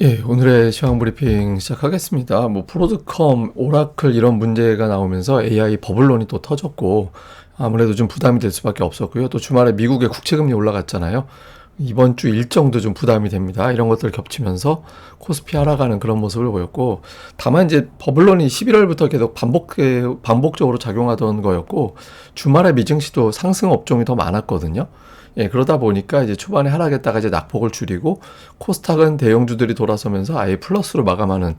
예, 오늘의 시황 브리핑 시작하겠습니다. 프로드컴, 오라클 이런 문제가 나오면서 AI 버블론이 또 터졌고, 아무래도 좀 부담이 될 수밖에 없었고요. 또 주말에 미국의 국채금리 올라갔잖아요. 이번 주 일정도 좀 부담이 됩니다. 이런 것들 겹치면서 코스피 하락하는 그런 모습을 보였고, 다만 이제 버블론이 11월부터 계속 반복적으로 작용하던 거였고, 주말에 미증시도 상승 업종이 더 많았거든요. 예, 그러다 보니까 이제 초반에 하락했다가 이제 낙폭을 줄이고 코스닥은 대형주들이 돌아서면서 아예 플러스로 마감하는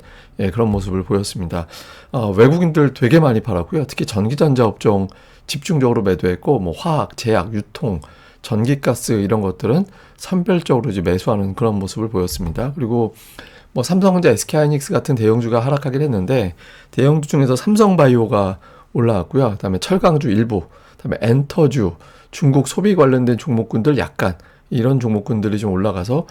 그런 모습을 보였습니다. 외국인들 되게 많이 팔았고요. 특히 전기전자 업종 집중적으로 매도했고 화학, 제약, 유통, 전기가스 이런 것들은 선별적으로 이제 매수하는 그런 모습을 보였습니다. 그리고 삼성전자, SK하이닉스 같은 대형주가 하락하긴 했는데 대형주 중에서 삼성바이오가 올라왔고요. 그다음에 철강주 일부, 그다음에 엔터주, 중국 소비 관련된 종목군들 약간 이런 종목군들이 좀 올라가서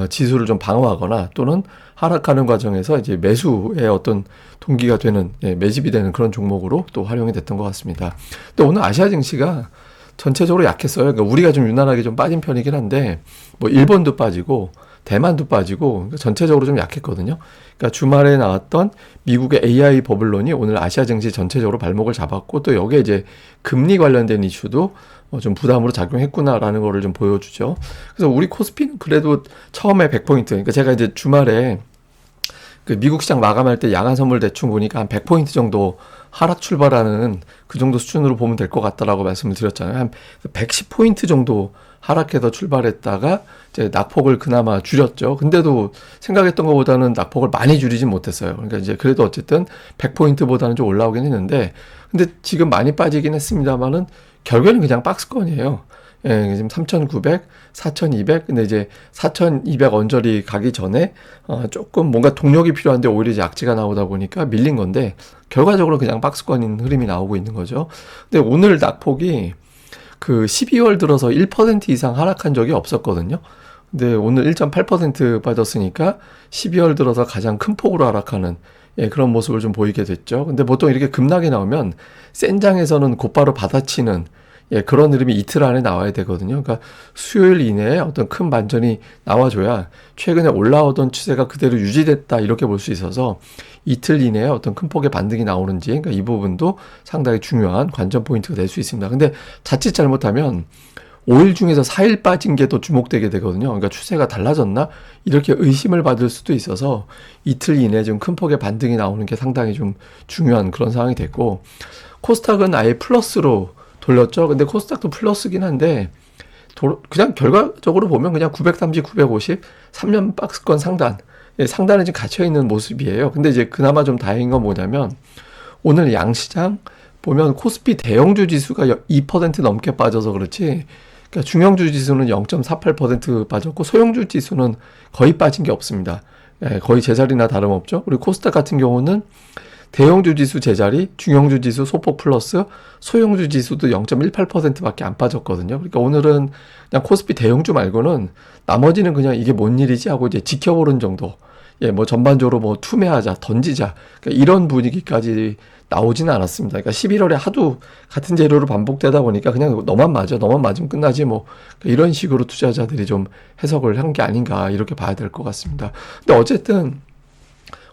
지수를 좀 방어하거나 또는 하락하는 과정에서 이제 매수의 어떤 동기가 되는 매집이 되는 그런 종목으로 또 활용이 됐던 것 같습니다. 또 오늘 아시아 증시가 전체적으로 약했어요. 그러니까 우리가 좀 유난하게 좀 빠진 편이긴 한데 일본도 빠지고 대만도 빠지고 전체적으로 좀 약했거든요. 그러니까 주말에 나왔던 미국의 AI 버블론이 오늘 아시아 증시 전체적으로 발목을 잡았고 또 여기에 이제 금리 관련된 이슈도 좀 부담으로 작용했구나라는 거를 좀 보여주죠. 그래서 우리 코스피는 그래도 처음에 100포인트, 그러니까 제가 이제 주말에 그 미국 시장 마감할 때 야간 선물 대충 보니까 한 100포인트 정도 하락 출발하는 그 정도 수준으로 보면 될 것 같다라고 말씀을 드렸잖아요. 한 110포인트 정도 하락해서 출발했다가 이제 낙폭을 그나마 줄였죠. 근데도 생각했던 것보다는 낙폭을 많이 줄이진 못했어요. 그러니까 이제 그래도 어쨌든 100포인트보다는 좀 올라오긴 했는데, 근데 지금 많이 빠지긴 했습니다만은 결국에는 그냥 박스권이에요. 예, 지금 3,900, 4,200. 근데 이제 4,200 언저리 가기 전에 조금 뭔가 동력이 필요한데 오히려 이제 악재가 나오다 보니까 밀린 건데 결과적으로 그냥 박스권인 흐름이 나오고 있는 거죠. 근데 오늘 낙폭이 그 12월 들어서 1% 이상 하락한 적이 없었거든요. 근데 오늘 1.8% 빠졌으니까 12월 들어서 가장 큰 폭으로 하락하는 그런 모습을 좀 보이게 됐죠. 근데 보통 이렇게 급락이 나오면 센 장에서는 곧바로 받아치는 그런 흐름이 이틀 안에 나와야 되거든요. 그러니까 수요일 이내에 어떤 큰 반전이 나와줘야 최근에 올라오던 추세가 그대로 유지됐다 이렇게 볼 수 있어서 이틀 이내에 어떤 큰 폭의 반등이 나오는지, 그러니까 이 부분도 상당히 중요한 관전 포인트가 될 수 있습니다. 근데 자칫 잘못하면 5일 중에서 4일 빠진 게 더 주목되게 되거든요. 그러니까 추세가 달라졌나? 이렇게 의심을 받을 수도 있어서 이틀 이내에 좀 큰 폭의 반등이 나오는 게 상당히 좀 중요한 그런 상황이 됐고, 코스닥은 아예 플러스로 돌렸죠. 근데 코스닥도 플러스긴 한데 그냥 결과적으로 보면 그냥 930, 950, 3년 박스권 상단, 상단에 지금 갇혀있는 모습이에요. 근데 이제 그나마 좀 다행인 건 뭐냐면 오늘 양시장 보면 코스피 대형주 지수가 2% 넘게 빠져서 그렇지, 그러니까 중형주 지수는 0.48% 빠졌고 소형주 지수는 거의 빠진 게 없습니다. 거의 제자리나 다름없죠. 그리고 코스닥 같은 경우는 대형주 지수 제자리, 중형주 지수 소폭 플러스, 소형주 지수도 0.18%밖에 안 빠졌거든요. 그러니까 오늘은 그냥 코스피 대형주 말고는 나머지는 그냥 이게 뭔 일이지 하고 이제 지켜보는 정도. 전반적으로 투매하자, 던지자. 그러니까 이런 분위기까지 나오지는 않았습니다. 그러니까 11월에 하도 같은 재료로 반복되다 보니까 그냥 너만 맞아, 너만 맞으면 끝나지 그러니까 이런 식으로 투자자들이 좀 해석을 한 게 아닌가 이렇게 봐야 될 것 같습니다. 근데 어쨌든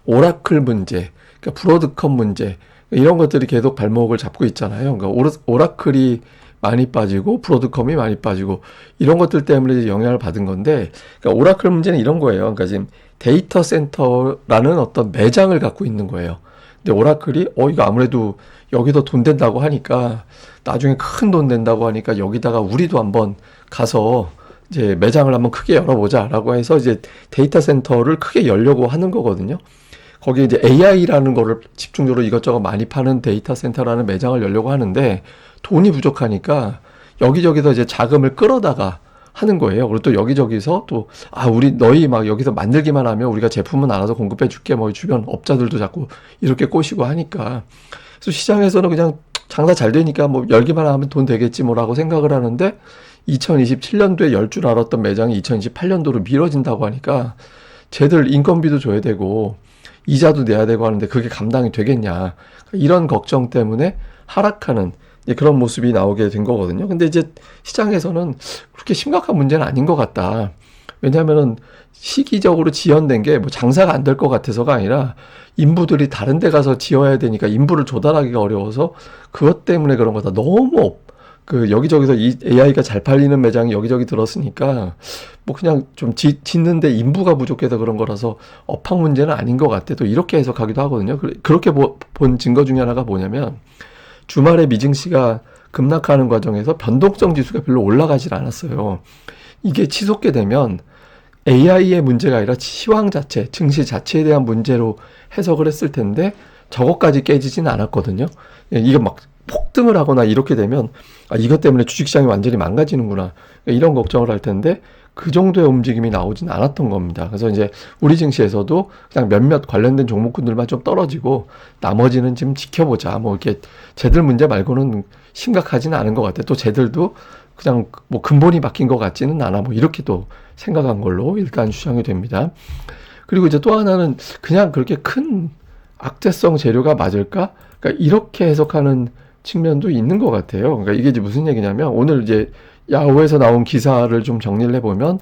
오라클 문제, 그러니까 브로드컴 문제 이런 것들이 계속 발목을 잡고 있잖아요. 그러니까 오라클이 많이 빠지고 브로드컴이 많이 빠지고 이런 것들 때문에 영향을 받은 건데, 그러니까 오라클 문제는 이런 거예요. 그러니까 지금 데이터 센터라는 어떤 매장을 갖고 있는 거예요. 근데 오라클이 이거 아무래도 여기서 돈 된다고 하니까 나중에 큰 돈 된다고 하니까 여기다가 우리도 한번 가서 이제 매장을 한번 크게 열어보자라고 해서 이제 데이터 센터를 크게 열려고 하는 거거든요. 거기에 이제 AI라는 거를 집중적으로 이것저것 많이 파는 데이터 센터라는 매장을 열려고 하는데 돈이 부족하니까 여기저기서 이제 자금을 끌어다가 하는 거예요. 그리고 또 여기저기서 또 우리 너희 막 여기서 만들기만 하면 우리가 제품은 알아서 공급해 줄게 주변 업자들도 자꾸 이렇게 꼬시고 하니까, 그래서 시장에서는 그냥 장사 잘 되니까 열기만 하면 돈 되겠지 라고 생각을 하는데 2027년도에 열 줄 알았던 매장이 2028년도로 미뤄진다고 하니까 쟤들 인건비도 줘야 되고 이자도 내야 되고 하는데 그게 감당이 되겠냐, 이런 걱정 때문에 하락하는 그런 모습이 나오게 된 거거든요. 근데 이제 시장에서는 그렇게 심각한 문제는 아닌 것 같다. 왜냐하면은 시기적으로 지연된 게 뭐 장사가 안 될 것 같아서가 아니라 인부들이 다른 데 가서 지어야 되니까 인부를 조달하기가 어려워서 그것 때문에 그런 거다. 너무 여기저기서 이 AI가 잘 팔리는 매장이 여기저기 들었으니까 뭐 그냥 좀 짓는데 인부가 부족해서 그런 거라서 업황 문제는 아닌 것 같아. 또 이렇게 해석하기도 하거든요. 그렇게 본 증거 중에 하나가 뭐냐면 주말에 미증시가 급락하는 과정에서 변동성 지수가 별로 올라가질 않았어요. 이게 치솟게 되면 AI의 문제가 아니라 시황 자체, 증시 자체에 대한 문제로 해석을 했을 텐데 저것까지 깨지진 않았거든요. 이게 막 폭등을 하거나 이렇게 되면 이것 때문에 주식시장이 완전히 망가지는구나 이런 걱정을 할 텐데 그 정도의 움직임이 나오진 않았던 겁니다. 그래서 이제 우리 증시에서도 그냥 몇몇 관련된 종목군들만 좀 떨어지고 나머지는 지금 지켜보자. 뭐 이렇게 쟤들 문제 말고는 심각하지는 않은 것 같아. 또 쟤들도 그냥 뭐 근본이 막힌 것 같지는 않아. 뭐 이렇게 또 생각한 걸로 일단 추정이 됩니다. 그리고 이제 또 하나는 그냥 그렇게 큰 악재성 재료가 맞을까? 그러니까 이렇게 해석하는 측면도 있는 것 같아요. 그러니까 이게 이제 무슨 얘기냐면 오늘 이제 야후에서 나온 기사를 좀 정리를 해보면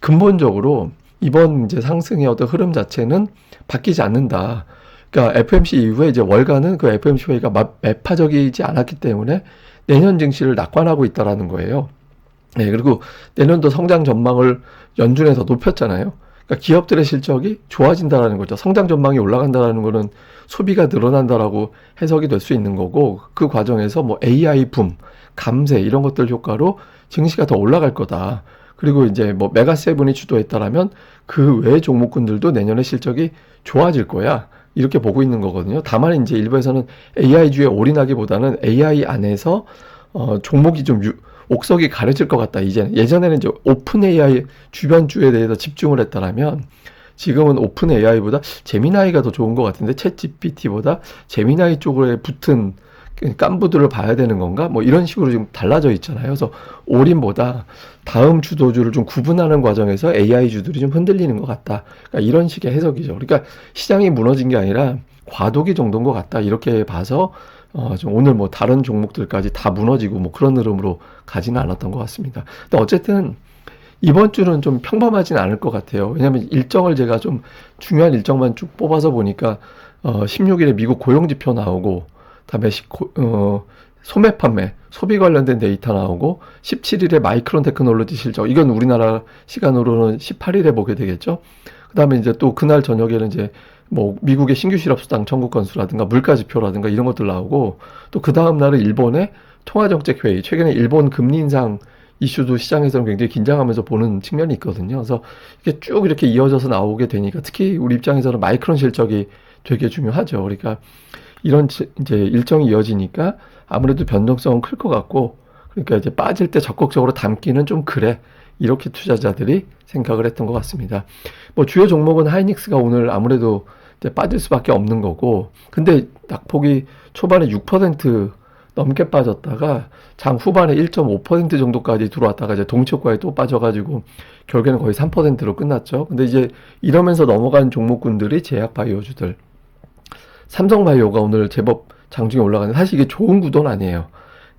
근본적으로 이번 이제 상승의 어떤 흐름 자체는 바뀌지 않는다. 그러니까 FMC 이후에 이제 월간은 그 FMC 회의가 매파적이지 않았기 때문에 내년 증시를 낙관하고 있다라는 거예요. 네, 그리고 내년도 성장 전망을 연준에서 높였잖아요. 그러니까 기업들의 실적이 좋아진다라는 거죠. 성장 전망이 올라간다라는 거는 소비가 늘어난다라고 해석이 될 수 있는 거고 그 과정에서 뭐 AI 붐, 감세 이런 것들 효과로 증시가 더 올라갈 거다. 그리고 이제 뭐 메가세븐이 주도했다라면 그 외 종목군들도 내년에 실적이 좋아질 거야. 이렇게 보고 있는 거거든요. 다만 이제 일부에서는 AI주에 올인하기보다는 AI 안에서 종목이 좀 옥석이 가려질 것 같다. 이제 예전에는 이제 오픈 AI 주변주에 대해서 집중을 했다라면 지금은 오픈 AI보다 제미나이가 더 좋은 것 같은데 챗 GPT보다 제미나이 쪽에 붙은 깐부들을 봐야 되는 건가? 뭐 이런 식으로 지금 달라져 있잖아요. 그래서 올인보다 다음 주도주를 좀 구분하는 과정에서 AI주들이 좀 흔들리는 것 같다. 그러니까 이런 식의 해석이죠. 그러니까 시장이 무너진 게 아니라 과도기 정도인 것 같다. 이렇게 봐서 좀 오늘 뭐 다른 종목들까지 다 무너지고 뭐 그런 흐름으로 가지는 않았던 것 같습니다. 근데 어쨌든 이번 주는 좀 평범하진 않을 것 같아요. 왜냐하면 일정을 제가 좀 중요한 일정만 쭉 뽑아서 보니까 16일에 미국 고용지표 나오고 다음에 소매 판매, 소비 관련된 데이터 나오고 17일에 마이크론 테크놀로지 실적. 이건 우리나라 시간으로는 18일에 보게 되겠죠. 그다음에 이제 또 그날 저녁에는 이제 뭐 미국의 신규 실업 수당 청구 건수라든가 물가 지표라든가 이런 것들 나오고 또 그 다음 날은 일본의 통화정책 회의. 최근에 일본 금리 인상 이슈도 시장에서는 굉장히 긴장하면서 보는 측면이 있거든요. 그래서 이게 쭉 이렇게 이어져서 나오게 되니까 특히 우리 입장에서는 마이크론 실적이 되게 중요하죠. 그러니까 이런 이제 일정이 이어지니까 아무래도 변동성은 클 것 같고 그러니까 이제 빠질 때 적극적으로 담기는 좀 그래. 이렇게 투자자들이 생각을 했던 것 같습니다. 뭐 주요 종목은 하이닉스가 오늘 아무래도 이제 빠질 수밖에 없는 거고 근데 낙폭이 초반에 6% 넘게 빠졌다가 장 후반에 1.5% 정도까지 들어왔다가 이제 동치효과에 또 빠져가지고 결국에는 거의 3%로 끝났죠. 근데 이제 이러면서 넘어간 종목군들이 제약바이오주들. 삼성바이오가 오늘 제법 장중에 올라가는데 사실 이게 좋은 구도는 아니에요.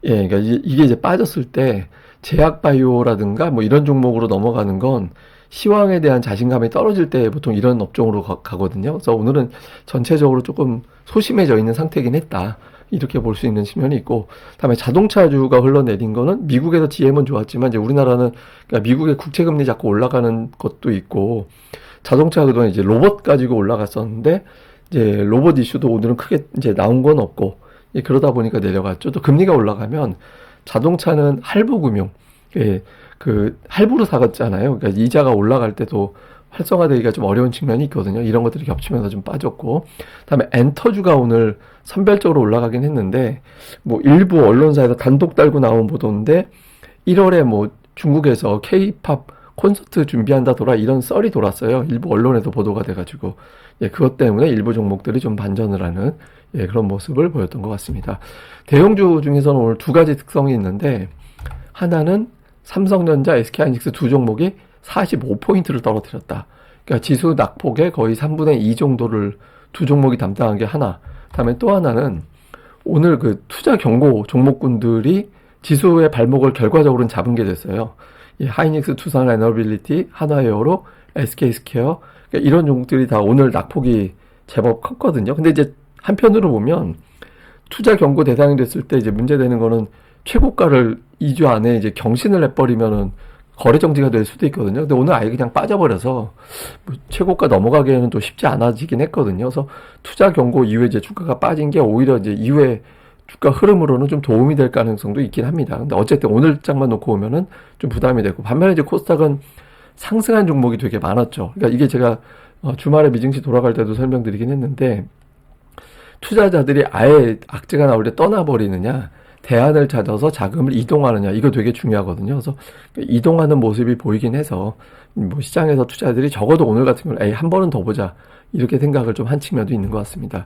예, 그러니까 이게 이제 빠졌을 때 제약바이오라든가 뭐 이런 종목으로 넘어가는 건 시황에 대한 자신감이 떨어질 때 보통 이런 업종으로 가거든요. 그래서 오늘은 전체적으로 조금 소심해져 있는 상태이긴 했다. 이렇게 볼 수 있는 측면이 있고, 다음에 자동차주가 흘러내린 거는 미국에서 GM은 좋았지만 이제 우리나라는 그러니까 미국의 국채금리 자꾸 올라가는 것도 있고, 자동차 그동안 이제 로봇 가지고 올라갔었는데 이제 로봇 이슈도 오늘은 크게 이제 나온 건 없고, 그러다 보니까 내려갔죠. 또 금리가 올라가면 자동차는 할부금융, 예, 그 할부로 사갔잖아요. 그러니까 이자가 올라갈 때도 활성화되기가 좀 어려운 측면이 있거든요. 이런 것들이 겹치면서 좀 빠졌고, 다음에 엔터주가 오늘 선별적으로 올라가긴 했는데 뭐 일부 언론사에서 단독 달고 나온 보도인데 1월에 뭐 중국에서 K-팝 콘서트 준비한다더라 이런 썰이 돌았어요. 일부 언론에도 보도가 돼가지고 그것 때문에 일부 종목들이 좀 반전을 하는 그런 모습을 보였던 것 같습니다. 대형주 중에서는 오늘 두 가지 특성이 있는데 하나는 삼성전자, SK하이닉스 두 종목이 45포인트를 떨어뜨렸다. 그러니까 지수 낙폭의 거의 3분의 2 정도를 두 종목이 담당한 게 하나. 다음에 또 하나는 오늘 그 투자 경고 종목군들이 지수의 발목을 결과적으로는 잡은 게 됐어요. 하이닉스, 투산 에너빌리티, 한화에어로, SK스퀘어 그러니까 이런 종목들이 다 오늘 낙폭이 제법 컸거든요. 근데 이제 한편으로 보면 투자 경고 대상이 됐을 때 이제 문제되는 거는 최고가를 2주 안에 이제 경신을 해버리면은 거래 정지가 될 수도 있거든요. 근데 오늘 아예 그냥 빠져버려서 뭐 최고가 넘어가기에는 또 쉽지 않아지긴 했거든요. 그래서 투자 경고 이후에 이제 주가가 빠진 게 오히려 이제 이후에 주가 흐름으로는 좀 도움이 될 가능성도 있긴 합니다. 근데 어쨌든 오늘 장만 놓고 보면은 좀 부담이 되고 반면에 이제 코스닥은 상승한 종목이 되게 많았죠. 그러니까 이게 제가 주말에 미증시 돌아갈 때도 설명드리긴 했는데 투자자들이 아예 악재가 나올 때 떠나버리느냐 대안을 찾아서 자금을 이동하느냐 이거 되게 중요하거든요. 그래서 이동하는 모습이 보이긴 해서 뭐 시장에서 투자자들이 적어도 오늘 같은 경우는 한 번은 더 보자 이렇게 생각을 좀 한 측면도 있는 것 같습니다.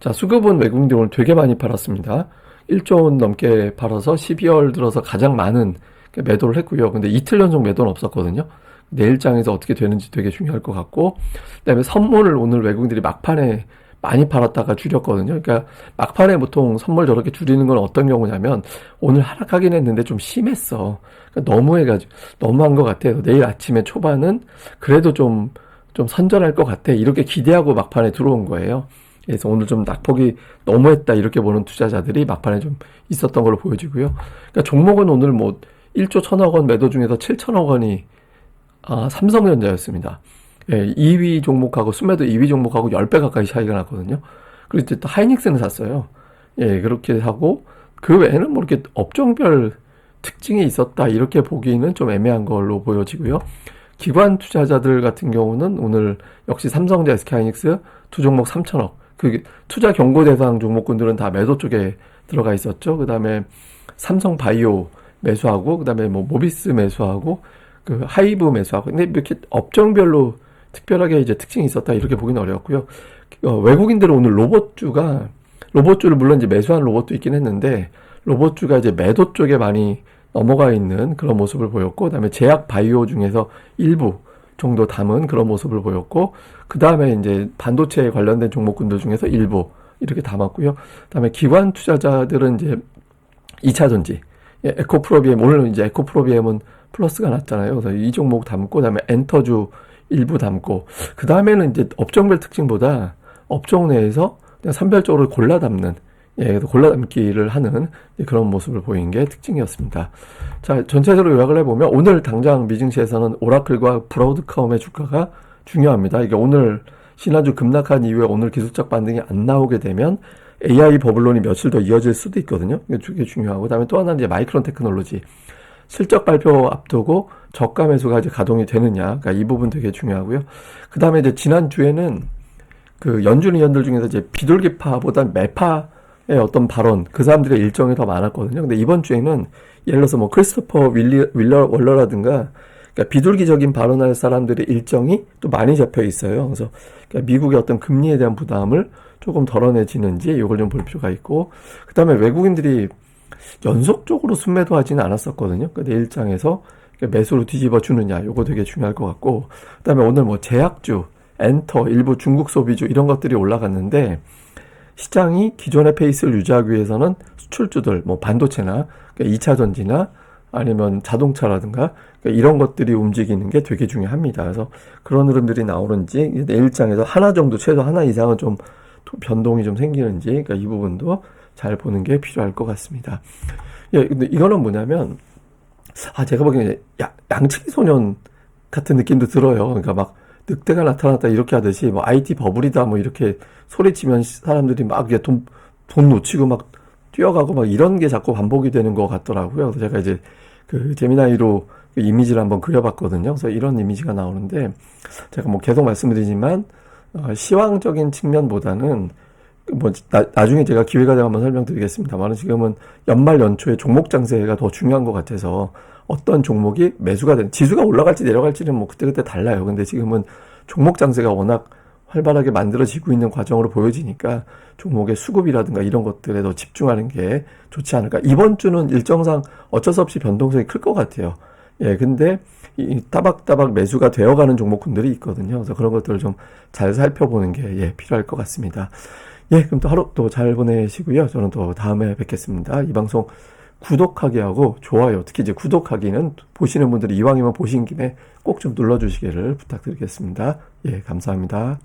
자, 수급은 외국인들이 오늘 되게 많이 팔았습니다. 1조 원 넘게 팔아서 12월 들어서 가장 많은 매도를 했고요. 근데 이틀 연속 매도는 없었거든요. 내일장에서 어떻게 되는지 되게 중요할 것 같고, 그다음에 선물을 오늘 외국인들이 막판에 많이 팔았다가 줄였거든요. 그러니까 막판에 보통 선물 저렇게 줄이는 건 어떤 경우냐면 오늘 하락하긴 했는데 좀 심했어. 그러니까 너무한 것 같아요. 내일 아침에 초반은 그래도 좀 선전할 것 같아. 이렇게 기대하고 막판에 들어온 거예요. 그래서 오늘 좀 낙폭이 너무했다 이렇게 보는 투자자들이 막판에 좀 있었던 걸로 보여지고요. 그러니까 종목은 오늘 뭐 1조 1천억 원 매도 중에서 7천억 원이 삼성전자였습니다. 예, 2위 종목하고 순매도 2위 종목하고 10배 가까이 차이가 났거든요. 그리고 이제 또 하이닉스는 샀어요. 예, 그렇게 하고 그 외에는 뭐 이렇게 업종별 특징이 있었다 이렇게 보기는 좀 애매한 걸로 보여지고요. 기관 투자자들 같은 경우는 오늘 역시 삼성전자, SK하이닉스 두 종목 3천억. 그 투자 경고 대상 종목군들은 다 매도 쪽에 들어가 있었죠. 그다음에 삼성바이오 매수하고 그다음에 뭐 모비스 매수하고 그 하이브 매수하고 근데 이렇게 업종별로 특별하게 이제 특징이 있었다 이렇게 보기는 어려웠고요. 외국인들은 오늘 로봇주를 물론 이제 매수한 로봇도 있긴 했는데 로봇주가 이제 매도 쪽에 많이 넘어가 있는 그런 모습을 보였고 그다음에 제약 바이오 중에서 일부 정도 담은 그런 모습을 보였고 그다음에 이제 반도체에 관련된 종목군들 중에서 일부 이렇게 담았고요. 그다음에 기관 투자자들은 이제 2차 전지 에코프로비엠 오늘은 이제 에코프로비엠은 플러스가 났잖아요. 그래서 이 종목 담고 그다음에 엔터주 일부 담고 그 다음에는 이제 업종별 특징보다 업종 내에서 그냥 선별적으로 골라 담는 그래서 골라 담기를 하는 그런 모습을 보인 게 특징이었습니다. 자, 전체적으로 요약을 해보면 오늘 당장 미증시에서는 오라클과 브로드컴의 주가가 중요합니다. 이게 오늘 지난주 급락한 이후에 오늘 기술적 반등이 안 나오게 되면 AI 버블론이 며칠 더 이어질 수도 있거든요. 이게 중요하고 그다음에 또 하나는 이제 마이크론 테크놀로지 실적 발표 앞두고 저가 매수가 이제 가동이 되느냐, 그러니까 이 부분 되게 중요하고요. 그 다음에 이제 지난주에는 그 연준 의원들 중에서 이제 비둘기파보다 매파의 어떤 발언, 그 사람들의 일정이 더 많았거든요. 근데 이번 주에는 예를 들어서 뭐 크리스토퍼 월러라든가 그러니까 비둘기적인 발언할 사람들의 일정이 또 많이 잡혀 있어요. 그래서 그러니까 미국의 어떤 금리에 대한 부담을 조금 덜어내지는지 이걸 좀 볼 필요가 있고, 그 다음에 외국인들이 연속적으로 순매도 하지는 않았었거든요. 그 내일장에서 매수로 뒤집어 주느냐, 요거 되게 중요할 것 같고, 그 다음에 오늘 뭐 제약주, 엔터, 일부 중국 소비주 이런 것들이 올라갔는데, 시장이 기존의 페이스를 유지하기 위해서는 수출주들, 뭐 반도체나 2차 전지나 아니면 자동차라든가 이런 것들이 움직이는 게 되게 중요합니다. 그래서 그런 흐름들이 나오는지 내일장에서 하나 정도, 최소 하나 이상은 좀 변동이 좀 생기는지, 그러니까 이 부분도 잘 보는 게 필요할 것 같습니다. 예, 근데 이거는 뭐냐면, 제가 보기에는 양치기 소년 같은 느낌도 들어요. 그러니까 막 늑대가 나타났다 이렇게 하듯이 뭐 IT 버블이다 뭐 이렇게 소리치면 사람들이 막 이게 돈 놓치고 막 뛰어가고 막 이런 게 자꾸 반복이 되는 것 같더라고요. 그래서 제가 이제 그 제미나이로 그 이미지를 한번 그려봤거든요. 그래서 이런 이미지가 나오는데 제가 뭐 계속 말씀드리지만 시황적인 측면보다는 뭐 나중에 제가 기회가 되면 한번 설명드리겠습니다만 지금은 연말 연초에 종목 장세가 더 중요한 것 같아서 어떤 종목이 매수가 된 지수가 올라갈지 내려갈지는 뭐 그때그때 달라요. 근데 지금은 종목 장세가 워낙 활발하게 만들어지고 있는 과정으로 보여지니까 종목의 수급이라든가 이런 것들에 더 집중하는 게 좋지 않을까. 이번 주는 일정상 어쩔 수 없이 변동성이 클 것 같아요. 예, 근데 이 따박따박 매수가 되어가는 종목군들이 있거든요. 그래서 그런 것들을 좀 잘 살펴보는 게 필요할 것 같습니다. 예, 그럼 또 하루 또 잘 보내시고요. 저는 또 다음에 뵙겠습니다. 이 방송 구독하기 하고 좋아요, 특히 이제 구독하기는 보시는 분들이 이왕이면 보신 김에 꼭 좀 눌러주시기를 부탁드리겠습니다. 예, 감사합니다.